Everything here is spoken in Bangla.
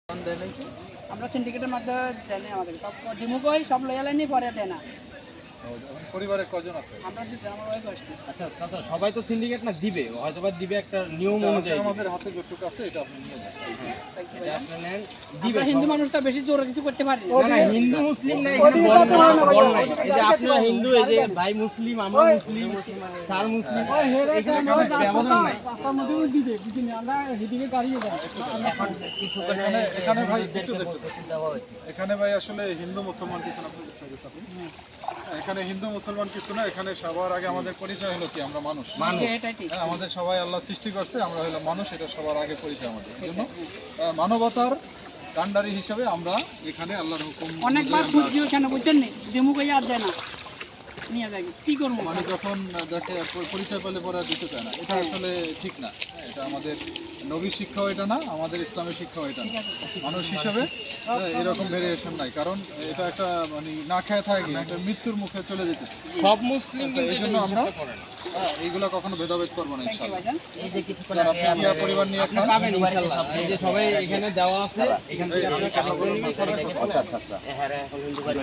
আমরা সিন্ডিকেটের মাধ্যমে দেয় না, আমাদের সব ডিমুকই সব লয়ালে নিয়ে পরে দেয় না। পরিবারে কজন আছে? আমরা দুজন, আমার ওয়াইফ আসছে। আচ্ছা আচ্ছা, সবাই তো সিন্ডিকেট না দিবে, হয়তো বা দিবে একটা নিয়ম অনুযায়ী। আমাদের হাতে যতটুকু আছে এটা আপনি নিয়ে যান। এটা আপনি নেন, দিবে। আমরা হিন্দু মানুষ তো বেশি জোর কিছু করতে পারি না না, হিন্দু মুসলিম না, এখানে বল নাই। এই যে আপনারা হিন্দু, এই যে ভাই মুসলিম, আমরা মুসলিম, স্যার মুসলিম, এখানে ব্যবধান নাই। রাস্তার মধ্যে দিতে দিদি আমরা হিদিকে গাড়িয়ে দেয়। এখন কিছু এখানে ভাই একটু দেখুন। এখানে ভাই আসলে হিন্দু মুসলমান কিছু না, আপনি বুঝতে পারছেন? এখানে হিন্দু মুসলমান কিছু না, এখানে সবার আগে আমাদের পরিচয় হলো কি, আমরা মানুষ। এটাই ঠিক। হ্যাঁ, আমাদের সবাই আল্লাহ সৃষ্টি করছে, আমরা হলো মানুষ, এটা সবার আগে পরিচয় আমাদের। এই জন্য মানবতার কান্ডারি হিসেবে আমরা এখানে আল্লাহর হুকুম অনেকবার খুঁজছি ওখানে, বুঝছেন নি, ডিমুকই আর দেয় না, নিয়ে যাই কি করবো। মানে যখন যাকে পরিচয় পেলে পরে দিতে চায় না, এটা আসলে ঠিক না। এটা আমাদের নবী শিক্ষাও এটা না, আমাদের ইসলামের শিক্ষাও এটা না। মানুষ হিসেবে এরকম ভেরিয়েশন নাই, কারণ এটা একটা মানে না খেয়ে থাকে, একটা মৃত্যুর মুখে চলে যেতেছে। সব মুসলিম এই জন্য আমরা এইগুলো কখনো ভেদাভেদ করবো না ইনশাআল্লাহ। এই যে কিছুক্ষণ যারা আগে প্রিয়া পরিবার নিয়ে আপনি পাবেন ইনশাআল্লাহ। এই যে সবাই এখানে দেওয়া আছে, এখান থেকে আপনি টাকা করে নিয়ে আচ্ছা আচ্ছা, হ্যাঁ এখন হিন্দু বাড়ি